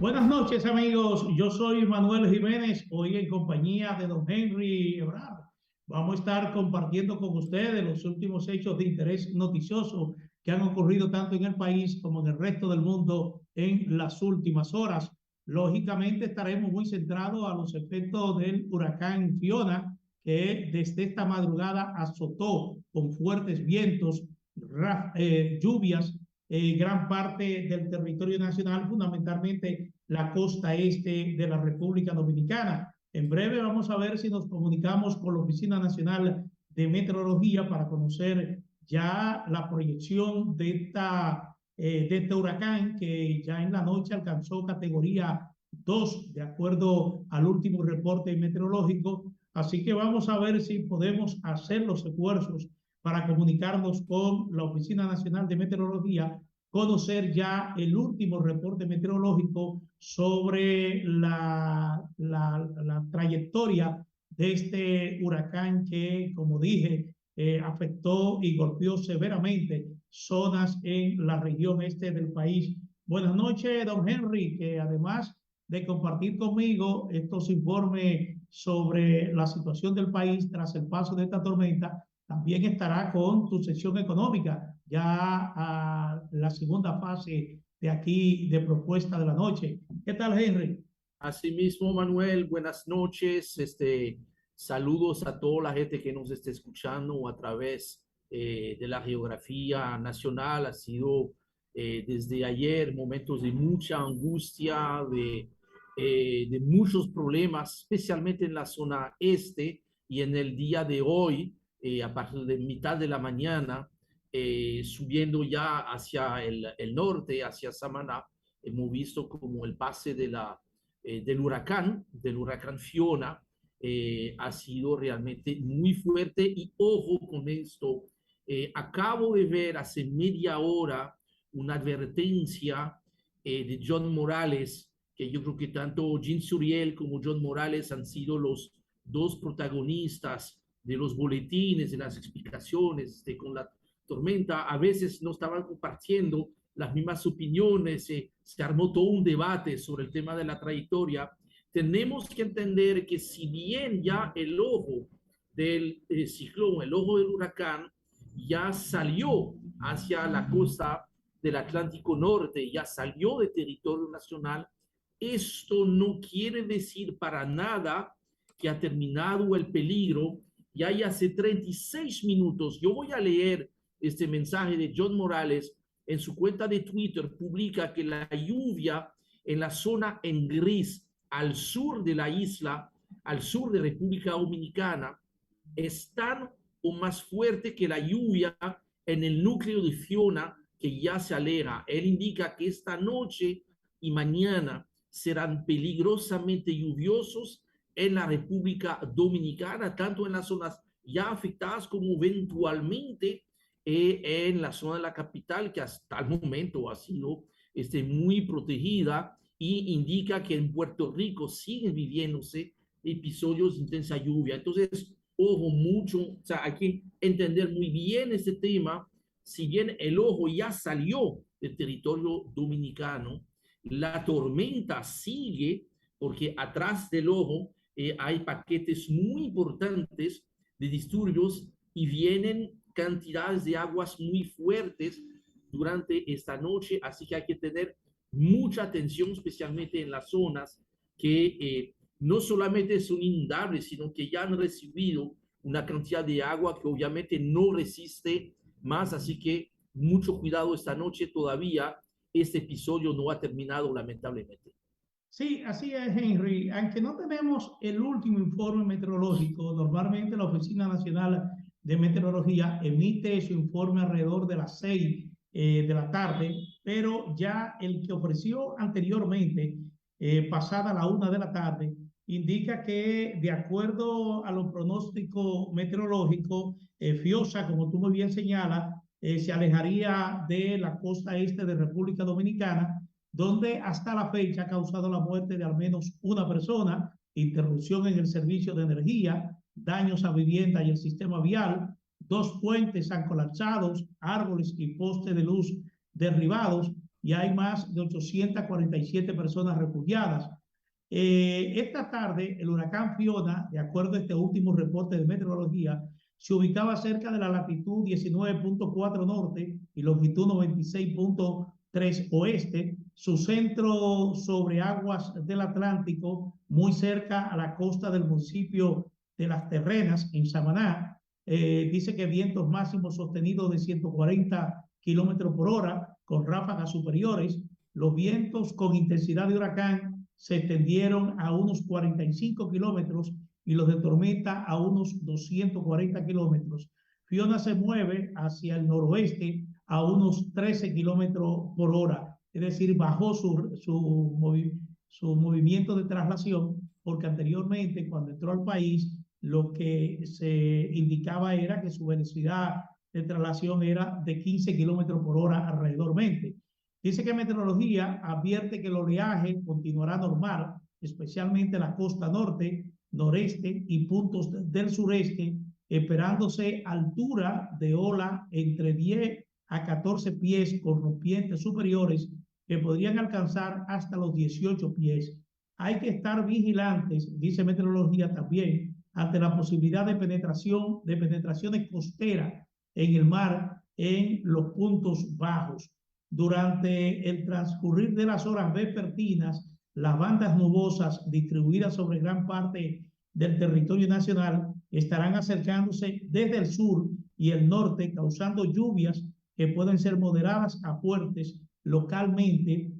Buenas noches, amigos. Yo soy Manuel Jiménez, hoy en compañía de don Henry Ebrard. Vamos a estar compartiendo con ustedes los últimos hechos de interés noticioso que han ocurrido tanto en el país como en el resto del mundo en las últimas horas. Lógicamente estaremos muy centrados a los efectos del huracán Fiona, que desde esta madrugada azotó con fuertes vientos, lluvias gran parte del territorio nacional, fundamentalmente la costa este de la República Dominicana. En breve vamos a ver si nos comunicamos con la Oficina Nacional de Meteorología para conocer ya la proyección de este huracán que ya en la noche alcanzó categoría 2 de acuerdo al último reporte meteorológico. Así que vamos a ver si podemos hacer los esfuerzos para comunicarnos con la Oficina Nacional de Meteorología, conocer ya el último reporte meteorológico sobre la trayectoria de este huracán que, como dije, afectó y golpeó severamente zonas en la región este del país. Buenas noches, don Henry, que además de compartir conmigo estos informes sobre la situación del país tras el paso de esta tormenta, también estará con tu sección económica, ya a la segunda fase de aquí de propuesta de la noche. ¿Qué tal, Henry? Asimismo, Manuel, buenas noches. Saludos a toda la gente que nos esté escuchando a través de la geografía nacional. Ha sido desde ayer momentos de mucha angustia, de muchos problemas, especialmente en la zona este, y en el día de hoy, a partir de mitad de la mañana, subiendo ya hacia el norte, hacia Samaná, hemos visto como el pase del huracán Fiona, ha sido realmente muy fuerte. Y ojo con esto, acabo de ver hace media hora una advertencia de John Morales, que yo creo que tanto Jean Suriel como John Morales han sido los dos protagonistas de los boletines, de las explicaciones con la tormenta. A veces no estaban compartiendo las mismas opiniones, se armó todo un debate sobre el tema de la trayectoria. Tenemos que entender que si bien ya el ojo del ciclón, el ojo del huracán, ya salió hacia la costa del Atlántico Norte, ya salió de territorio nacional, esto no quiere decir para nada que ha terminado el peligro. Ya hace 36 minutos, yo voy a leer este mensaje de John Morales. En su cuenta de Twitter publica que la lluvia en la zona en gris al sur de la isla, al sur de República Dominicana, es tan o más fuerte que la lluvia en el núcleo de Fiona, que ya se aleja. Él indica que esta noche y mañana serán peligrosamente lluviosos en la República Dominicana, tanto en las zonas ya afectadas como eventualmente en la zona de la capital, que hasta el momento ha sido muy protegida, y indica que en Puerto Rico siguen viviéndose episodios de intensa lluvia. Entonces, ojo mucho, o sea, hay que entender muy bien este tema. Si bien el ojo ya salió del territorio dominicano, la tormenta sigue, porque atrás del ojo hay paquetes muy importantes de disturbios y vienen cantidades de aguas muy fuertes durante esta noche. Así que hay que tener mucha atención, especialmente en las zonas que no solamente son inundables, sino que ya han recibido una cantidad de agua que obviamente no resiste más. Así que mucho cuidado esta noche. Todavía este episodio no ha terminado, lamentablemente. Sí, así es, Henry. Aunque no tenemos el último informe meteorológico, normalmente la Oficina Nacional de Meteorología emite su informe alrededor de las 6 de la tarde, pero ya el que ofreció anteriormente, pasada la 1 de la tarde, indica que de acuerdo a los pronósticos meteorológicos, FIOSA, como tú muy bien señalas, se alejaría de la costa este de República Dominicana, donde hasta la fecha ha causado la muerte de al menos una persona, interrupción en el servicio de energía, daños a vivienda y el sistema vial, 2 puentes han colapsado, árboles y postes de luz derribados, y hay más de 847 personas refugiadas. Esta tarde, el huracán Fiona, de acuerdo a este último reporte de meteorología, se ubicaba cerca de la latitud 19.4 norte y longitud 96.3 oeste, su centro sobre aguas del Atlántico, muy cerca a la costa del municipio de Las Terrenas, en Samaná. Dice que vientos máximos sostenidos de 140 kilómetros por hora, con ráfagas superiores. Los vientos con intensidad de huracán se extendieron a unos 45 kilómetros y los de tormenta a unos 240 kilómetros. Fiona se mueve hacia el noroeste a unos 13 kilómetros por hora, es decir, bajó su movimiento de traslación, porque anteriormente, cuando entró al país, lo que se indicaba era que su velocidad de traslación era de 15 kilómetros por hora alrededormente. Dice que meteorología advierte que el oleaje continuará normal, especialmente la costa norte, noreste y puntos del sureste, esperándose altura de ola entre 10 a 14 pies con rompientes superiores que podrían alcanzar hasta los 18 pies. Hay que estar vigilantes, dice meteorología también, ante la posibilidad de penetraciones costeras en el mar en los puntos bajos. Durante el transcurrir de las horas vespertinas, las bandas nubosas distribuidas sobre gran parte del territorio nacional estarán acercándose desde el sur y el norte, causando lluvias que pueden ser moderadas a fuertes localmente,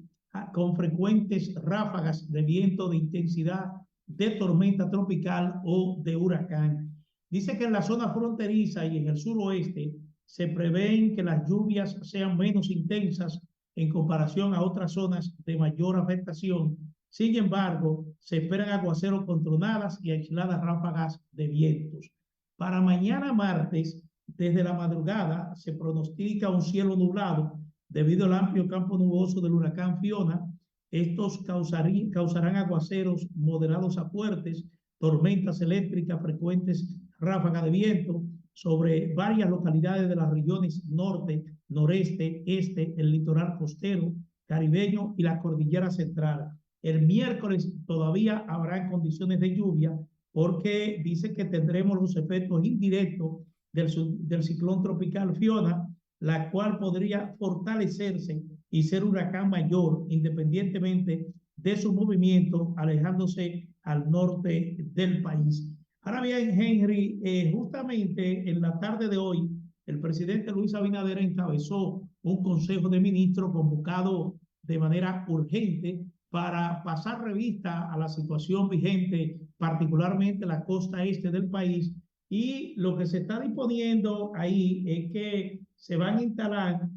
con frecuentes ráfagas de viento de intensidad de tormenta tropical o de huracán. Dice que en la zona fronteriza y en el suroeste se prevén que las lluvias sean menos intensas en comparación a otras zonas de mayor afectación. Sin embargo, se esperan aguaceros con tronadas y aisladas ráfagas de vientos. Para mañana martes, desde la madrugada, se pronostica un cielo nublado debido al amplio campo nuboso del huracán Fiona. Estos causarán aguaceros moderados a fuertes, tormentas eléctricas, frecuentes ráfagas de viento sobre varias localidades de las regiones norte, noreste, este, el litoral costero, caribeño y la cordillera central. El miércoles todavía habrá condiciones de lluvia porque dice que tendremos los efectos indirectos del ciclón tropical Fiona, la cual podría fortalecerse y ser huracán mayor independientemente de su movimiento, alejándose al norte del país. Ahora bien, Henry, justamente en la tarde de hoy, el presidente Luis Abinader encabezó un consejo de ministros convocado de manera urgente para pasar revista a la situación vigente, particularmente la costa este del país. Y lo que se está disponiendo ahí es que se van a instalar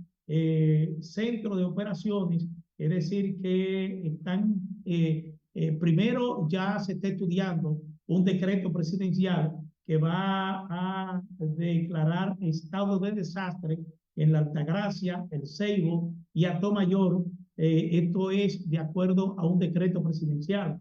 centros de operaciones, es decir, que están, primero ya se está estudiando un decreto presidencial que va a declarar estado de desastre en la Altagracia, el Ceibo y Atomayor. Esto es de acuerdo a un decreto presidencial.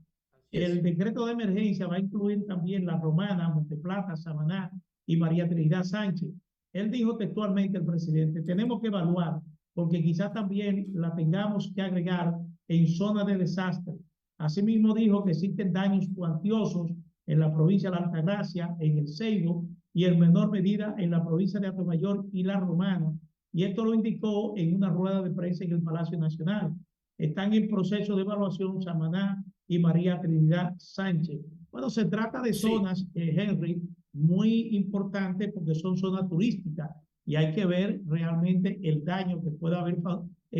El decreto de emergencia va a incluir también La Romana, Monteplata, Samaná y María Trinidad Sánchez. Él dijo textualmente, el presidente, tenemos que evaluar, porque quizás también la tengamos que agregar en zonas de desastre. Asimismo dijo que existen daños cuantiosos en la provincia de la Altagracia, en el Ceibo y en menor medida en la provincia de Atomayor y La Romana. Y esto lo indicó en una rueda de prensa en el Palacio Nacional. Están en proceso de evaluación Samaná y María Trinidad Sánchez. Bueno, se trata de zonas, Henry, muy importantes porque son zonas turísticas y hay que ver realmente el daño que puede haber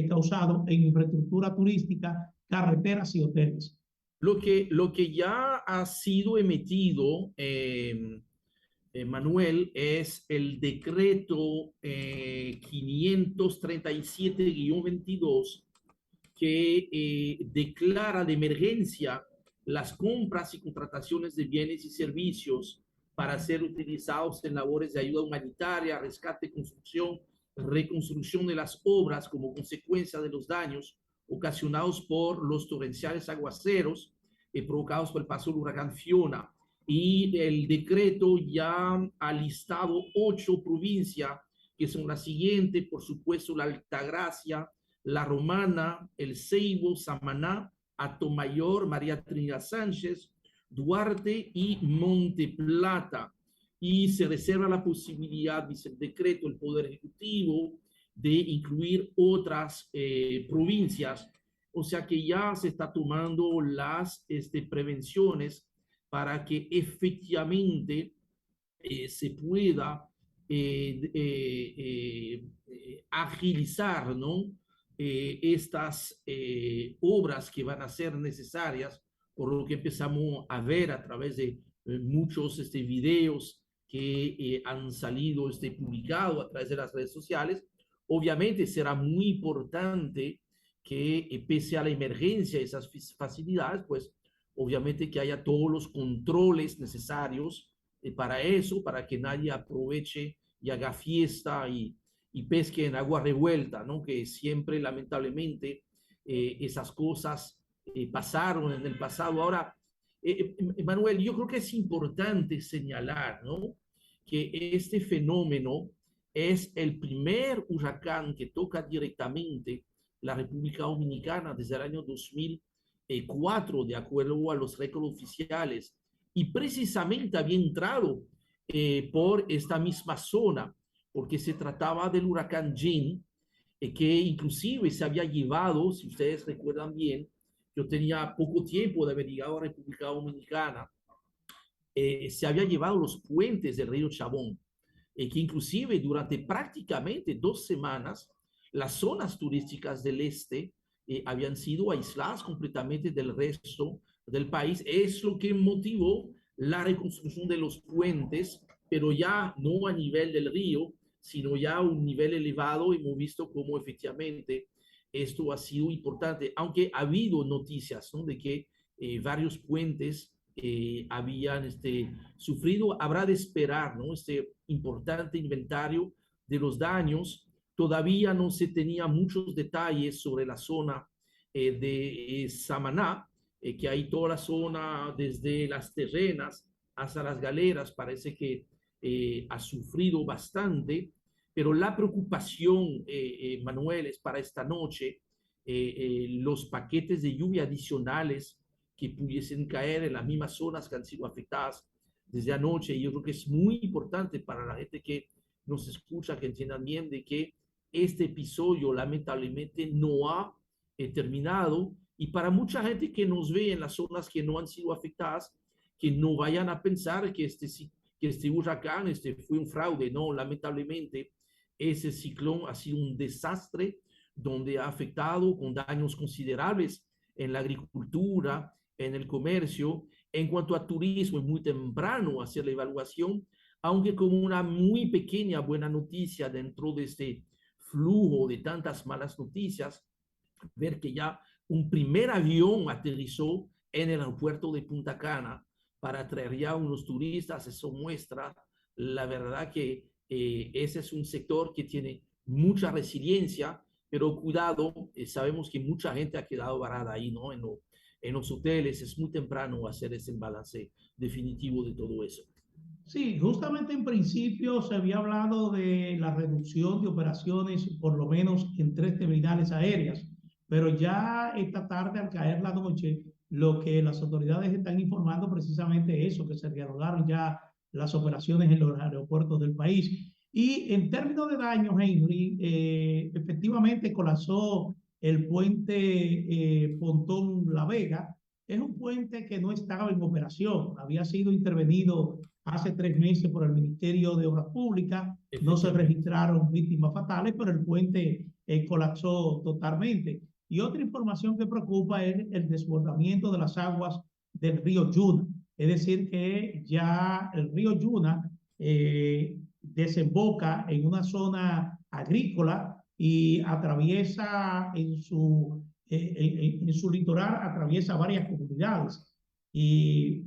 causado en infraestructura turística, carreteras y hoteles. Lo que ya ha sido emitido, Manuel, es el decreto 537-22 que declara de emergencia las compras y contrataciones de bienes y servicios para ser utilizados en labores de ayuda humanitaria, rescate, construcción, reconstrucción de las obras como consecuencia de los daños ocasionados por los torrenciales aguaceros provocados por el paso del huracán Fiona. Y el decreto ya ha listado 8 provincias que son las siguientes, por supuesto, la Altagracia, La Romana, El Ceibo, Samaná, Atomayor, María Trinidad Sánchez, Duarte y Monte Plata. Y se reserva la posibilidad, dice el decreto, el Poder Ejecutivo, de incluir otras provincias. O sea que ya se está tomando las prevenciones para que efectivamente se pueda agilizar, ¿no? Estas obras que van a ser necesarias, por lo que empezamos a ver a través de muchos videos que han salido publicados a través de las redes sociales. Obviamente será muy importante que pese a la emergencia de esas facilidades, pues obviamente que haya todos los controles necesarios para eso, para que nadie aproveche y haga fiesta y pesque en agua revuelta, ¿no? Que siempre, lamentablemente, esas cosas pasaron en el pasado. Ahora, Manuel, yo creo que es importante señalar, ¿no? Que este fenómeno es el primer huracán que toca directamente la República Dominicana desde el año 2004, de acuerdo a los récords oficiales, y precisamente había entrado por esta misma zona, porque se trataba del huracán Jean, que inclusive se había llevado, si ustedes recuerdan bien, yo tenía poco tiempo de haber llegado a República Dominicana, se había llevado los puentes del río Chabón, que inclusive durante prácticamente 2 semanas, las zonas turísticas del este habían sido aisladas completamente del resto del país. Es lo que motivó la reconstrucción de los puentes, pero ya no a nivel del río, sino ya a un nivel elevado. Hemos visto cómo efectivamente esto ha sido importante, aunque ha habido noticias, ¿no? De que varios puentes habían sufrido. Habrá de esperar, ¿no? Este importante inventario de los daños. Todavía no se tenía muchos detalles sobre la zona de Samaná, que hay toda la zona desde las terrenas hasta las galeras, parece que ha sufrido bastante, pero la preocupación, Manuel, es para esta noche los paquetes de lluvia adicionales que pudiesen caer en las mismas zonas que han sido afectadas desde anoche. Y yo creo que es muy importante para la gente que nos escucha, que entiendan bien de que este episodio lamentablemente no ha terminado, y para mucha gente que nos ve en las zonas que no han sido afectadas, que no vayan a pensar que este huracán fue un fraude. No, lamentablemente ese ciclón ha sido un desastre donde ha afectado con daños considerables en la agricultura, en el comercio. En cuanto a turismo, es muy temprano hacer la evaluación, aunque como una muy pequeña buena noticia dentro de este flujo de tantas malas noticias, ver que ya un primer avión aterrizó en el aeropuerto de Punta Cana para traer ya unos turistas. Eso muestra la verdad que ese es un sector que tiene mucha resiliencia, pero cuidado, sabemos que mucha gente ha quedado varada ahí, ¿no? En los hoteles. Es muy temprano hacer ese balance definitivo de todo eso. Sí, justamente en principio se había hablado de la reducción de operaciones, por lo menos en 3 terminales aéreas, pero ya esta tarde, al caer la noche, lo que las autoridades están informando precisamente eso, que se reanudaron ya las operaciones en los aeropuertos del país. Y en términos de daños, Henry, efectivamente colapsó el puente Pontón La Vega. Es un puente que no estaba en operación, había sido intervenido hace 3 meses por el Ministerio de Obras Públicas. No se registraron víctimas fatales, pero el puente colapsó totalmente. Y otra información que preocupa es el desbordamiento de las aguas del río Yuna. Es decir, que ya el río Yuna desemboca en una zona agrícola y atraviesa en su litoral, atraviesa varias comunidades.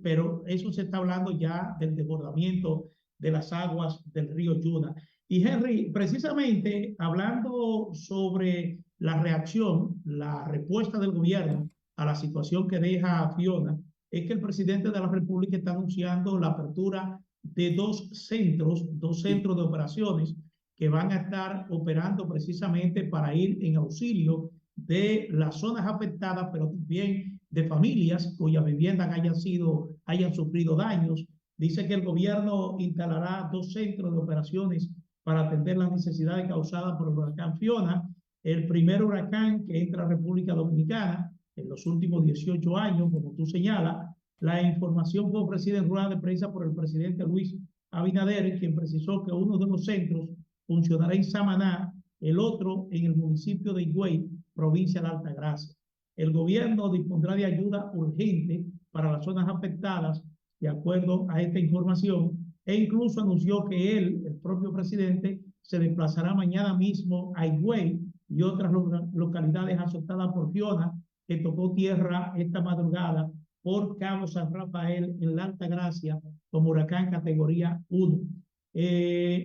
Pero eso se está hablando ya del desbordamiento de las aguas del río Yuna. Y Henry, precisamente hablando sobre la reacción, la respuesta del gobierno a la situación que deja Fiona, es que el presidente de la República está anunciando la apertura de dos centros de operaciones que van a estar operando precisamente para ir en auxilio de las zonas afectadas, pero también de familias cuyas viviendas hayan sufrido daños. Dice que el gobierno instalará 2 centros de operaciones para atender las necesidades causadas por el huracán Fiona, el primer huracán que entra a República Dominicana en los últimos 18 años, como tú señalas. La información fue ofrecida en rueda de prensa por el presidente Luis Abinader, quien precisó que uno de los centros funcionará en Samaná, el otro en el municipio de Higüey, provincia de Altagracia. El gobierno dispondrá de ayuda urgente para las zonas afectadas, de acuerdo a esta información, e incluso anunció que él, el propio presidente, se desplazará mañana mismo a Higüey y otras localidades azotadas por Fiona, que tocó tierra esta madrugada por Cabo San Rafael en la Altagracia como huracán categoría 1.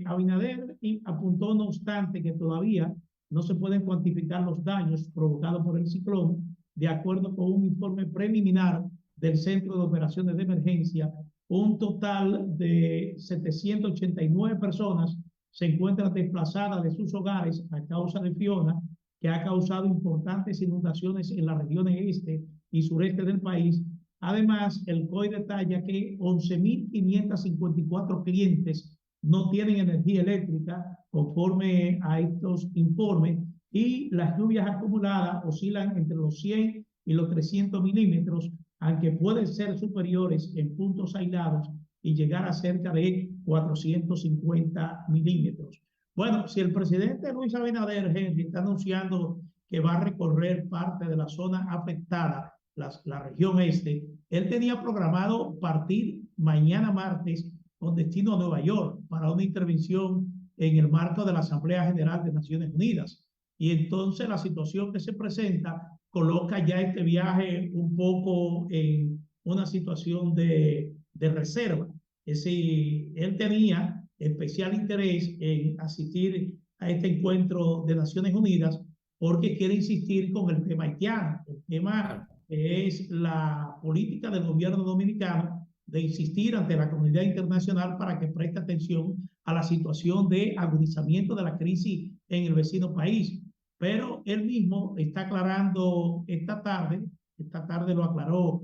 Abinader apuntó, no obstante, que todavía no se pueden cuantificar los daños provocados por el ciclón. De acuerdo con un informe preliminar del Centro de Operaciones de Emergencia, un total de 789 personas se encuentran desplazadas de sus hogares a causa de Fiona, que ha causado importantes inundaciones en las regiones este y sureste del país. Además, el COI detalla que 11.554 clientes no tienen energía eléctrica conforme a estos informes, y las lluvias acumuladas oscilan entre los 100 y los 300 milímetros, aunque pueden ser superiores en puntos aislados y llegar a cerca de 450 milímetros. Bueno, si el presidente Luis Abinader, Henry, está anunciando que va a recorrer parte de la zona afectada, la región este, él tenía programado partir mañana martes con destino a Nueva York para una intervención en el marco de la Asamblea General de Naciones Unidas. Y entonces la situación que se presenta coloca ya este viaje un poco en una situación de reserva. Es decir, él tenía especial interés en asistir a este encuentro de Naciones Unidas porque quiere insistir con el tema haitiano. El tema es la política del gobierno dominicano de insistir ante la comunidad internacional para que preste atención a la situación de agudizamiento de la crisis en el vecino país. Pero él mismo está aclarando esta tarde lo aclaró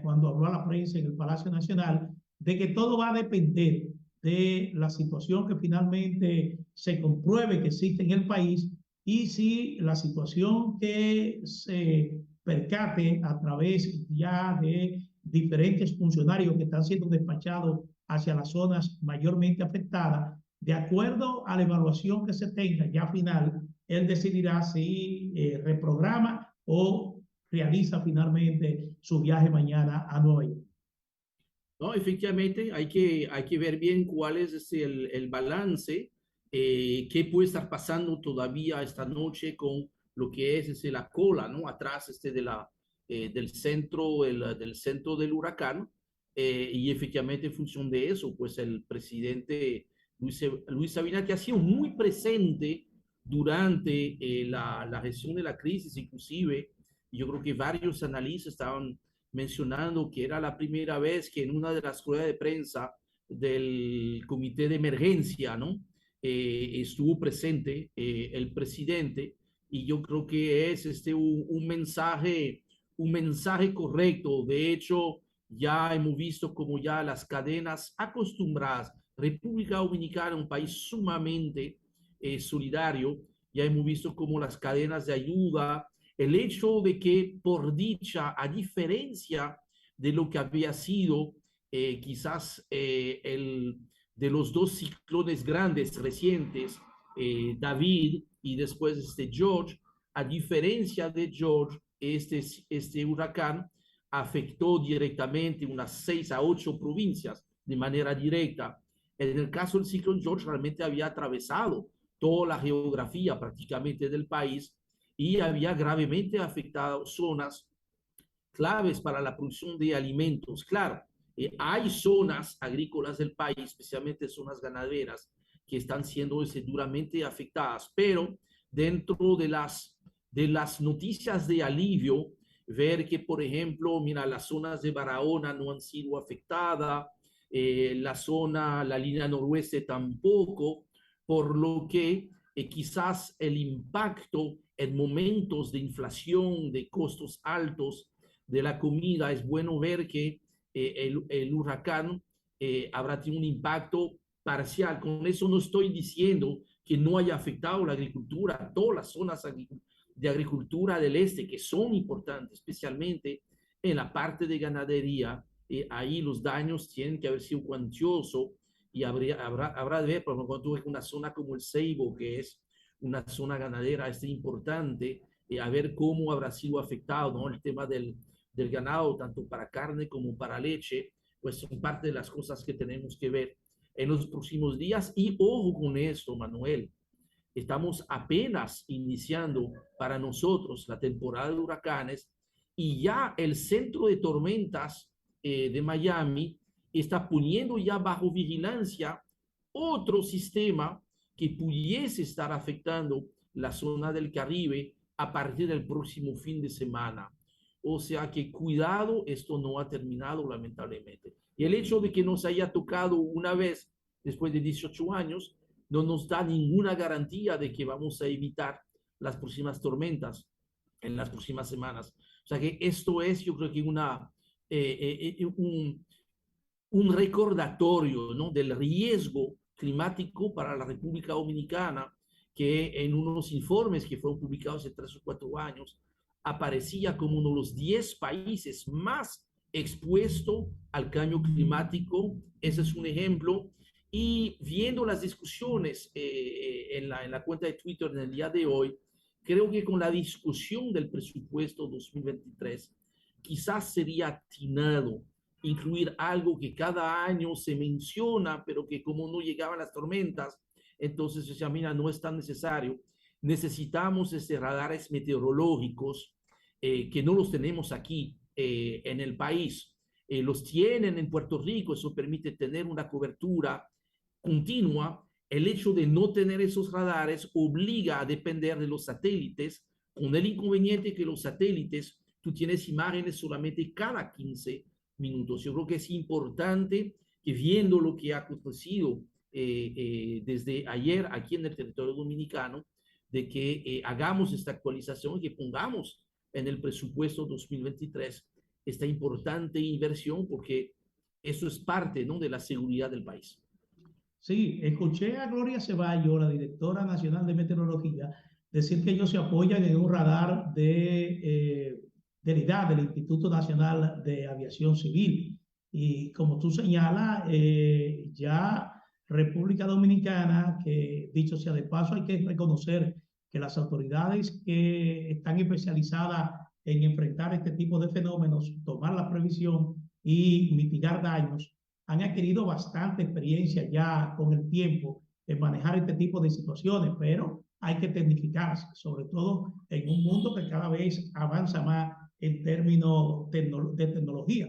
cuando habló a la prensa en el Palacio Nacional, de que todo va a depender de la situación que finalmente se compruebe que existe en el país, y si la situación que se percate a través ya de diferentes funcionarios que están siendo despachados hacia las zonas mayormente afectadas, de acuerdo a la evaluación que se tenga ya final, él decidirá si reprograma o realiza finalmente su viaje mañana a Nueva York. No, efectivamente, hay que ver bien cuál es el balance, qué puede estar pasando todavía esta noche con lo que es la cola, ¿no? Atrás del centro del huracán, y efectivamente en función de eso, pues el presidente Luis Abinader, que ha sido muy presente durante la gestión de la crisis, inclusive, yo creo que varios analistas estaban mencionando que era la primera vez que en una de las ruedas de prensa del comité de emergencia, ¿no? Estuvo presente el presidente, y yo creo que es un mensaje correcto. De hecho, ya hemos visto como ya las cadenas acostumbradas, República Dominicana, un país sumamente solidario, ya hemos visto como las cadenas de ayuda, el hecho de que, por dicha, a diferencia de lo que había sido quizás de los 2 ciclones grandes recientes, David y después George, a diferencia de George, este huracán afectó directamente unas 6 a 8 provincias de manera directa. En el caso del ciclón George, realmente había atravesado toda la geografía prácticamente del país y había gravemente afectado zonas claves para la producción de alimentos. Claro, hay zonas agrícolas del país, especialmente zonas ganaderas, que están siendo duramente afectadas, pero dentro de las noticias de alivio, ver que, por ejemplo, mira, las zonas de Barahona no han sido afectadas, la línea noroeste tampoco, por lo que quizás el impacto en momentos de inflación, de costos altos de la comida, es bueno ver que el huracán habrá tenido un impacto parcial. Con eso no estoy diciendo que no haya afectado la agricultura, todas las zonas de agricultura del este que son importantes, especialmente en la parte de ganadería. Ahí los daños tienen que haber sido cuantiosos y habrá de ver, por ejemplo, cuando tú ves una zona como el Ceibo, que es una zona ganadera importante, a ver cómo habrá sido afectado, ¿no? El tema del ganado, tanto para carne como para leche, pues son parte de las cosas que tenemos que ver en los próximos días. Y ojo con esto, Manuel, estamos apenas iniciando para nosotros la temporada de huracanes y ya el centro de tormentas de Miami está poniendo ya bajo vigilancia otro sistema que pudiese estar afectando la zona del Caribe a partir del próximo fin de semana. O sea que cuidado, esto no ha terminado lamentablemente. Y el hecho de que nos haya tocado una vez después de 18 años no nos da ninguna garantía de que vamos a evitar las próximas tormentas en las próximas semanas. O sea que esto es, yo creo que un recordatorio, ¿no? Del riesgo climático para la República Dominicana, que en unos informes que fueron publicados hace 3 o 4 años, aparecía como uno de los 10 países más expuestos al cambio climático. Ese es un ejemplo. Y viendo las discusiones en la cuenta de Twitter en el día de hoy, creo que con la discusión del presupuesto 2023, quizás sería atinado incluir algo que cada año se menciona, pero que como no llegaban las tormentas, entonces se decía, mira, no es tan necesario. Necesitamos radares meteorológicos que no los tenemos aquí en el país. Los tienen en Puerto Rico, eso permite tener una cobertura continua. El hecho de no tener esos radares obliga a depender de los satélites, con el inconveniente que los satélites, tú tienes imágenes solamente cada 15 minutos. Yo creo que es importante que viendo lo que ha acontecido desde ayer aquí en el territorio dominicano, de que hagamos esta actualización y que pongamos en el presupuesto 2023 esta importante inversión, porque eso es parte, ¿no?, de la seguridad del país. Sí, escuché a Gloria Ceballos, la directora nacional de meteorología, decir que ellos se apoyan en un radar del IDA, del Instituto Nacional de Aviación Civil. Y como tú señalas, ya República Dominicana, que dicho sea de paso, hay que reconocer que las autoridades que están especializadas en enfrentar este tipo de fenómenos, tomar la previsión y mitigar daños, han adquirido bastante experiencia ya con el tiempo en manejar este tipo de situaciones, pero hay que tecnificarse, sobre todo en un mundo que cada vez avanza más en términos de tecnología.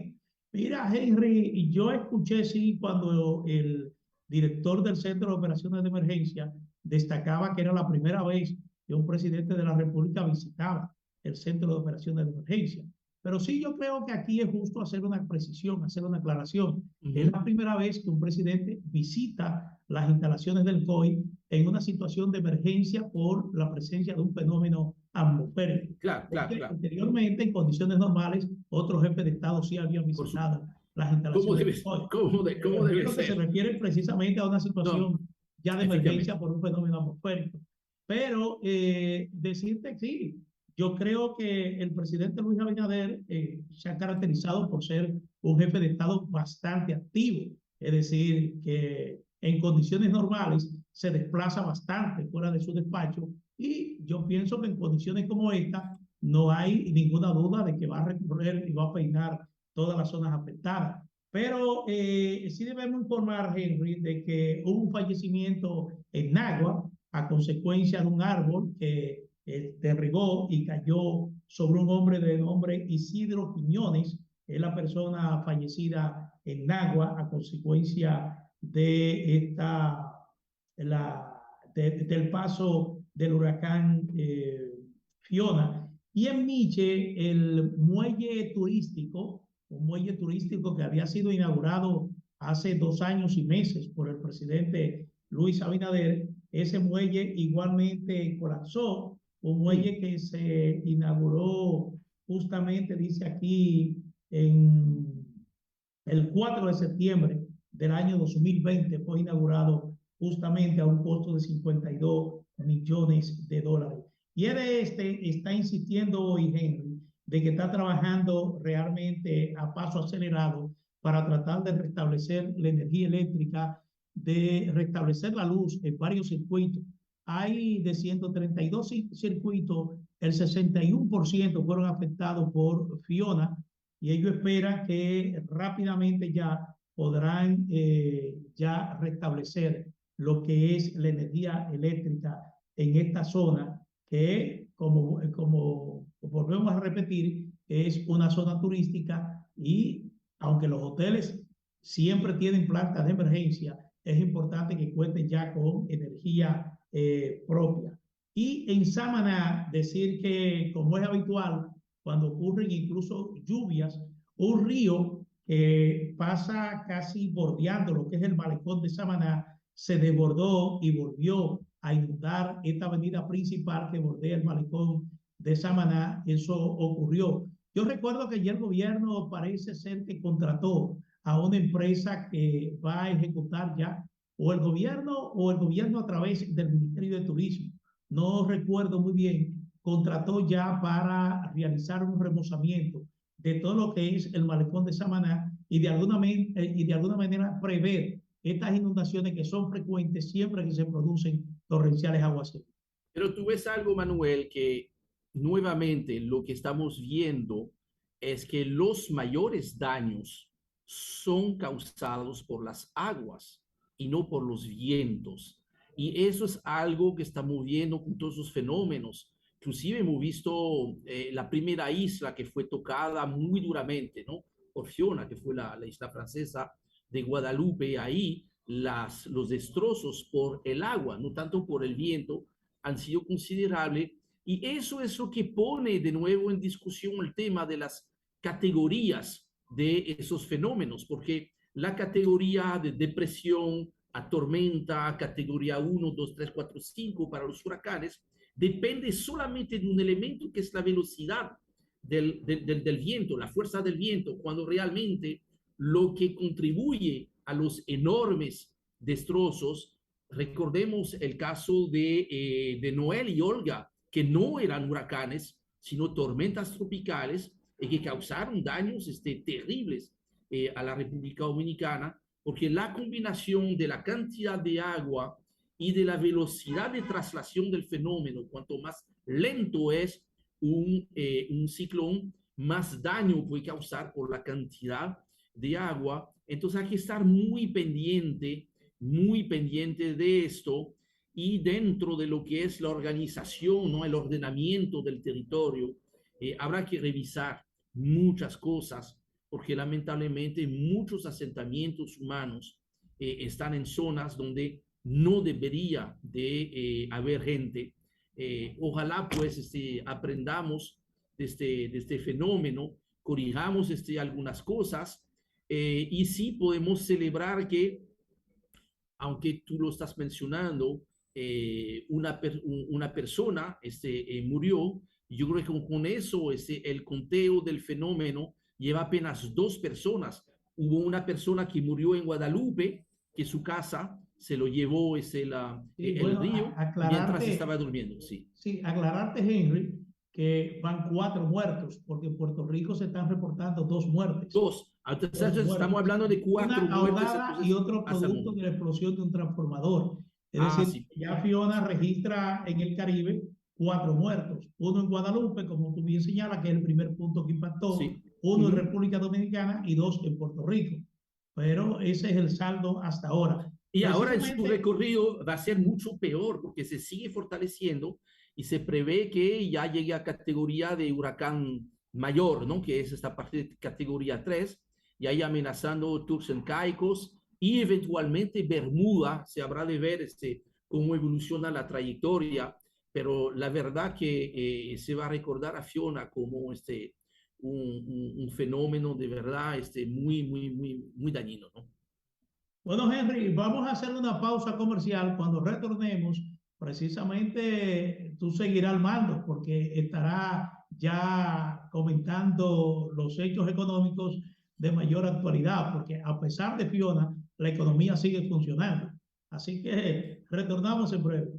Mira, Henry, yo escuché, sí, cuando el director del Centro de Operaciones de Emergencia destacaba que era la primera vez que un presidente de la República visitaba el Centro de Operaciones de Emergencia. Pero sí, yo creo que aquí es justo hacer una precisión, hacer una aclaración. Es la primera vez que un presidente visita las instalaciones del COI en una situación de emergencia por la presencia de un fenómeno atmosférico. Claro, claro, claro. Anteriormente, en condiciones normales, otros jefes de Estado sí habían visitado las instalaciones del COI. ¿Cómo debe ser? Se refiere precisamente a una situación ya de emergencia por un fenómeno atmosférico. Pero decirte que sí, yo creo que el presidente Luis Abinader se ha caracterizado por ser un jefe de Estado bastante activo, es decir, que en condiciones normales se desplaza bastante fuera de su despacho y yo pienso que en condiciones como esta no hay ninguna duda de que va a recorrer y va a peinar todas las zonas afectadas. Pero sí debemos informar, Henry, de que hubo un fallecimiento en Nagua a consecuencia de un árbol que derribó y cayó sobre un hombre de nombre Isidro Quiñones, es la persona fallecida en Nagua a consecuencia de del paso del huracán Fiona. Y en Miche, el muelle turístico, un muelle turístico que había sido inaugurado hace 2 años y meses por el presidente Luis Abinader, ese muelle igualmente colapsó, un muelle que se inauguró justamente, dice aquí, en el 4 de septiembre del año 2020 fue inaugurado justamente a un costo de 52 millones de dólares. Y él está insistiendo hoy, Henry, de que está trabajando realmente a paso acelerado para tratar de restablecer la energía eléctrica, de restablecer la luz en varios circuitos. Hay de 132 circuitos, el 61% fueron afectados por Fiona, y ellos esperan que rápidamente ya podrán ya restablecer lo que es la energía eléctrica en esta zona, que como volvemos a repetir, es una zona turística, y aunque los hoteles siempre tienen plantas de emergencia, es importante que cuenten ya con energía propia. Y en Samaná, decir que, como es habitual, cuando ocurren incluso lluvias, un río que pasa casi bordeando lo que es el malecón de Samaná, se desbordó y volvió a inundar esta avenida principal que bordea el malecón de Samaná. Eso ocurrió. Yo recuerdo que ya el gobierno parece ser que contrató a una empresa que va a ejecutar ya, o el gobierno a través del Ministerio de Turismo, no recuerdo muy bien, contrató ya para realizar un remozamiento de todo lo que es el malecón de Samaná, y de alguna manera prever estas inundaciones que son frecuentes siempre que se producen torrenciales aguaceros. Pero tú ves algo, Manuel, que nuevamente lo que estamos viendo es que los mayores daños son causados por las aguas y no por los vientos. Y eso es algo que estamos viendo con todos esos fenómenos. Inclusive hemos visto la primera isla que fue tocada muy duramente, ¿no? Por Fiona, que fue la isla francesa de Guadalupe. Ahí los destrozos por el agua, no tanto por el viento, han sido considerables, y eso es lo que pone de nuevo en discusión el tema de las categorías de esos fenómenos, porque la categoría de depresión a tormenta, categoría 1, 2, 3, 4, 5 para los huracanes, depende solamente de un elemento que es la velocidad del viento, la fuerza del viento, cuando realmente lo que contribuye a los enormes destrozos. Recordemos el caso de Noel y Olga, que no eran huracanes, sino tormentas tropicales que causaron daños terribles a la República Dominicana, porque la combinación de la cantidad de agua y de la velocidad de traslación del fenómeno, cuanto más lento es un ciclón, más daño puede causar por la cantidad de agua. Entonces hay que estar muy pendiente de esto, y dentro de lo que es la organización, ¿no? El ordenamiento del territorio, habrá que revisar muchas cosas, porque lamentablemente muchos asentamientos humanos están en zonas donde no debería de haber gente. Ojalá pues aprendamos de este fenómeno, corrijamos algunas cosas, y sí podemos celebrar que, aunque tú lo estás mencionando, una persona murió. Yo creo que con eso el conteo del fenómeno lleva apenas 2 personas. Hubo una persona que murió en Guadalupe, que su casa se lo llevó Sí, el bueno, río mientras estaba durmiendo. Sí. sí, aclararte, Henry, que van 4 muertos, porque en Puerto Rico se están reportando 2 muertes. 2. Dos Entonces estamos muertes. hablando de 4 Una muertes ahogada y entonces otro hasta el producto de momento. la explosión de un transformador. Es Ah, decir, sí. ya Fiona registra en el Caribe 4 muertos. Uno en Guadalupe, como tú bien señalas, que es el primer punto que impactó. Sí. Uno en República Dominicana y 2 en Puerto Rico. Pero ese es el saldo hasta ahora. Y ahora en su Precisamente, recorrido va a ser mucho peor, porque se sigue fortaleciendo y se prevé que ya llegue a categoría de huracán mayor, ¿no? Que es esta parte de categoría 3, y ahí amenazando Turks and Caicos y eventualmente Bermuda. Se habrá de ver cómo evoluciona la trayectoria, pero la verdad que se va a recordar a Fiona como un fenómeno de verdad muy dañino, ¿no? Bueno, Henry, vamos a hacer una pausa comercial. Cuando retornemos, precisamente tú seguirás al mando porque estará ya comentando los hechos económicos de mayor actualidad, porque a pesar de Fiona, la economía sigue funcionando. Así que retornamos en breve.